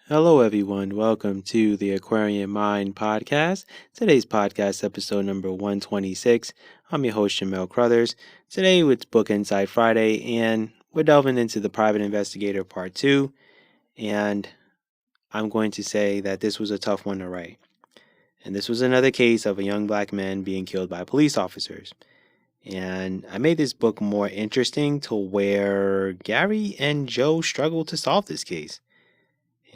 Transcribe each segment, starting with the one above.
Hello, everyone. Welcome to the Aquarian Mind podcast. Today's podcast, episode number 126. I'm your host, Jamel Crothers. Today, it's Book Insight Friday, and we're delving into the Private Investigator Part 2. And I'm going to say that this was a tough one to write. And this was another case of a young black man being killed by police officers. And I made this book more interesting to where Gary and Joe struggled to solve this case.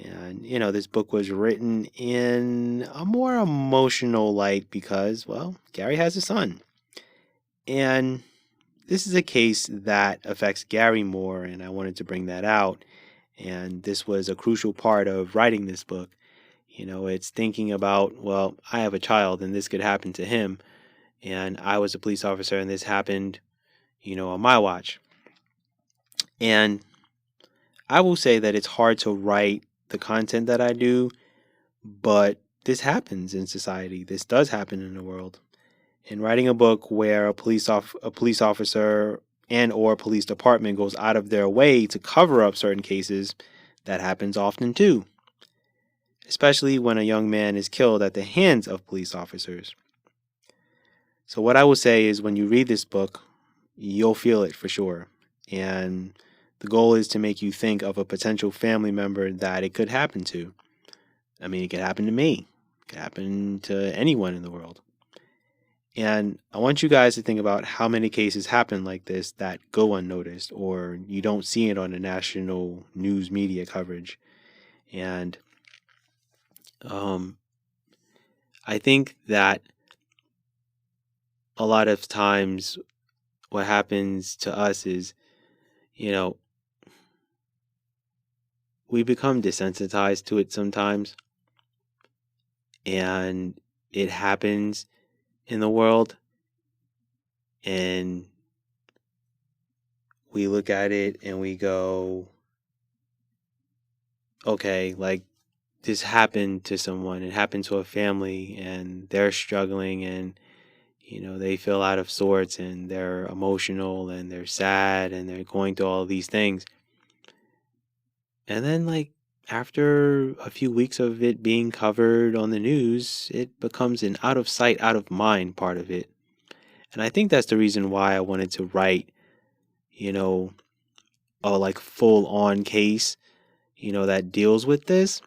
And, this book was written in a more emotional light because, well, Gary has a son. And this is a case that affects Gary more, and I wanted to bring that out. And this was a crucial part of writing this book. It's thinking about, well, I have a child and this could happen to him. And I was a police officer and this happened, on my watch. And I will say that it's hard to write the content that I do, but this happens in society. This does happen in the world. In writing a book where a police officer and or police department goes out of their way to cover up certain cases, that happens often too. Especially when a young man is killed at the hands of police officers. So what I will say is when you read this book, you'll feel it for sure. And the goal is to make you think of a potential family member that it could happen to. I mean, it could happen to me. It could happen to anyone in the world. And I want you guys to think about how many cases happen like this that go unnoticed or you don't see it on the national news media coverage. And I think that a lot of times what happens to us is, we become desensitized to it sometimes. And it happens in the world. And we look at it and we go, okay, like this happened to someone. It happened to a family and they're struggling and, they feel out of sorts and they're emotional and they're sad and they're going through all of these things. And then, like, after a few weeks of it being covered on the news, it becomes an out of sight, out of mind part of it. And I think that's the reason why I wanted to write, a like full on case, that deals with this.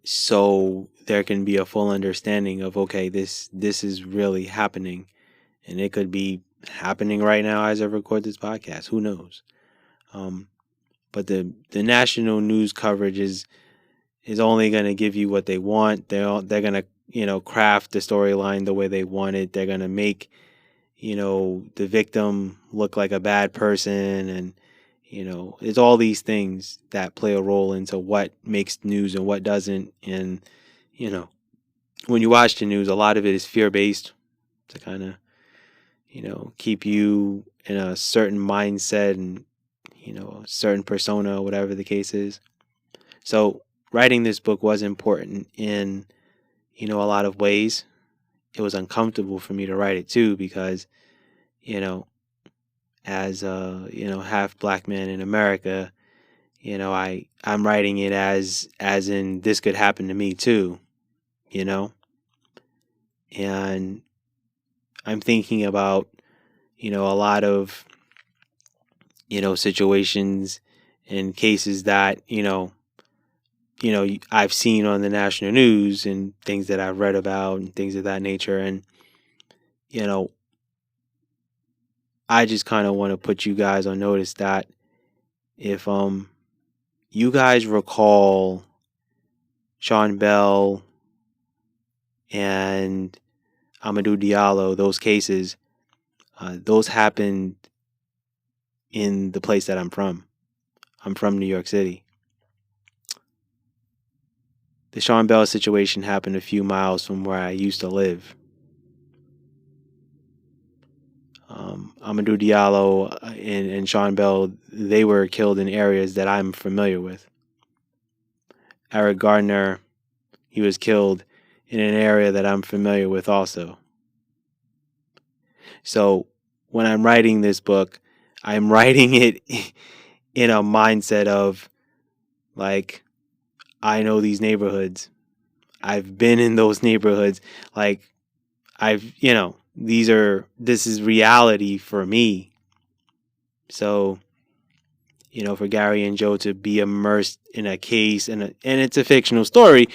So there can be a full understanding of, okay, this is really happening. And it could be happening right now as I record this podcast. Who knows? But the national news coverage is only going to give you what they want. They're going to, craft the storyline the way they want it. They're going to make, the victim look like a bad person. And, it's all these things that play a role into what makes news and what doesn't. And, when you watch the news, a lot of it is fear-based to kind of, keep you in a certain mindset and, a certain persona, whatever the case is. So writing this book was important in, a lot of ways. It was uncomfortable for me to write it too, because, as a, half black man in America, I'm writing it as in this could happen to me too, and I'm thinking about, a lot of, situations and cases that, I've seen on the national news and things that I've read about and things of that nature. And, I just kind of want to put you guys on notice that if you guys recall Sean Bell and Amadou Diallo, those cases, those happened in the place that I'm from. I'm from New York City. The Sean Bell situation happened a few miles from where I used to live. Amadou Diallo and Sean Bell, they were killed in areas that I'm familiar with. Eric Gardner, he was killed in an area that I'm familiar with also. So when I'm writing this book, I'm writing it in a mindset of like, I know these neighborhoods. I've been in those neighborhoods. Like, this is reality for me. So, for Gary and Joe to be immersed in a case, and it's a fictional story,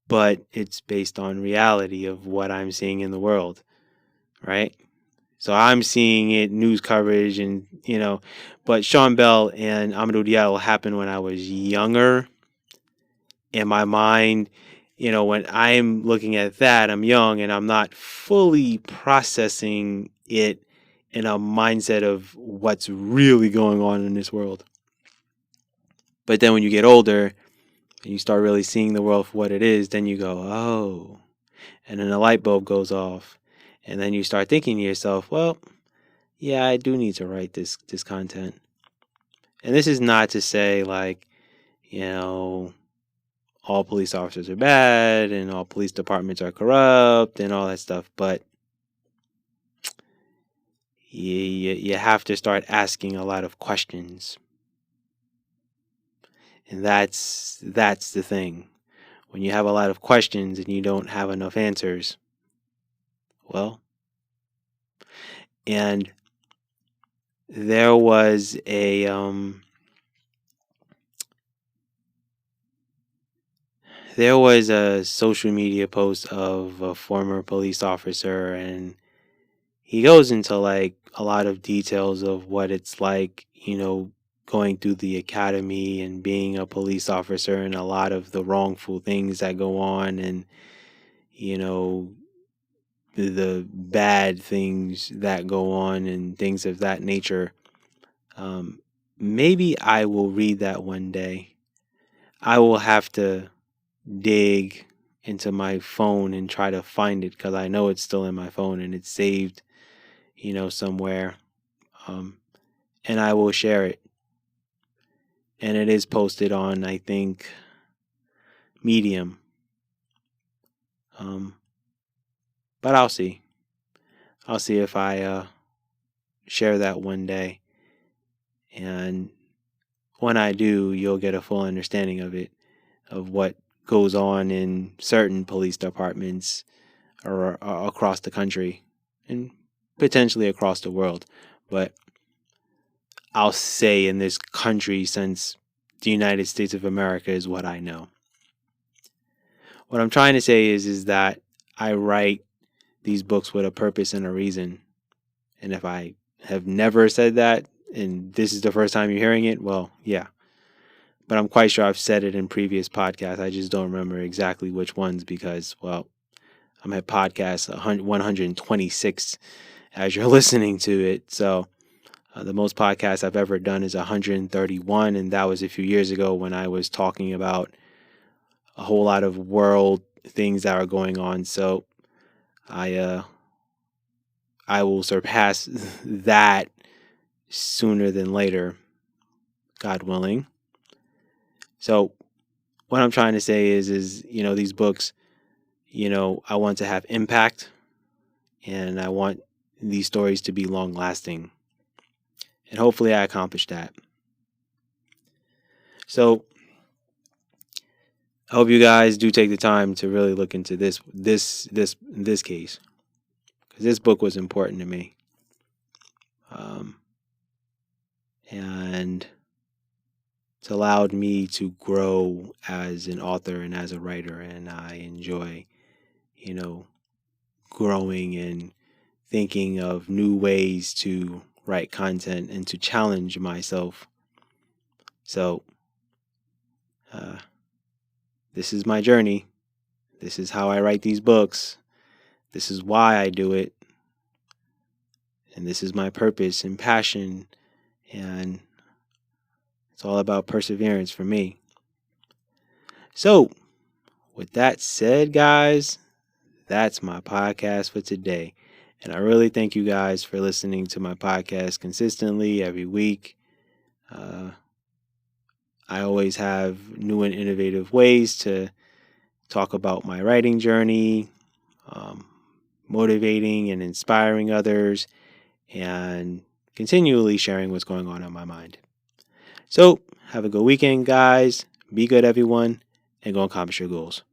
but it's based on reality of what I'm seeing in the world, right? So I'm seeing it, news coverage, and but Sean Bell and Amadou Diallo happened when I was younger. In my mind, when I'm looking at that, I'm young and I'm not fully processing it in a mindset of what's really going on in this world. But then when you get older and you start really seeing the world for what it is, then you go, oh, and then the light bulb goes off. And then you start thinking to yourself, well, yeah, I do need to write this content. And this is not to say like, all police officers are bad and all police departments are corrupt and all that stuff, but you have to start asking a lot of questions. And that's the thing. When you have a lot of questions and you don't have enough answers, well, and there was a social media post of a former police officer, and he goes into like a lot of details of what it's like, going through the academy and being a police officer and a lot of the wrongful things that go on, and the bad things that go on and things of that nature. Maybe I will read that one day. I will have to dig into my phone and try to find it because I know it's still in my phone and it's saved, somewhere. And I will share it. And it is posted on, I think, Medium. But I'll see. I'll see if I share that one day. And when I do, you'll get a full understanding of it, of what goes on in certain police departments or across the country and potentially across the world. But I'll say in this country, since the United States of America is what I know. What I'm trying to say is that I write these books with a purpose and a reason. And if I have never said that, and this is the first time you're hearing it, well, yeah. But I'm quite sure I've said it in previous podcasts. I just don't remember exactly which ones because, well, I'm at podcast 126 as you're listening to it. So the most podcasts I've ever done is 131, and that was a few years ago when I was talking about a whole lot of world things that are going on. So I will surpass that sooner than later, God willing. So what I'm trying to say is these books, I want to have impact, and I want these stories to be long lasting. And hopefully I accomplish that. So I hope you guys do take the time to really look into this case, because this book was important to me. And it's allowed me to grow as an author and as a writer, and I enjoy, growing and thinking of new ways to write content and to challenge myself. So, this is my journey. This is how I write these books. This is why I do it. And this is my purpose and passion. And it's all about perseverance for me. So, with that said, guys, that's my podcast for today. And I really thank you guys for listening to my podcast consistently every week. I always have new and innovative ways to talk about my writing journey, motivating and inspiring others, and continually sharing what's going on in my mind. So, have a good weekend, guys. Be good, everyone. and go accomplish your goals.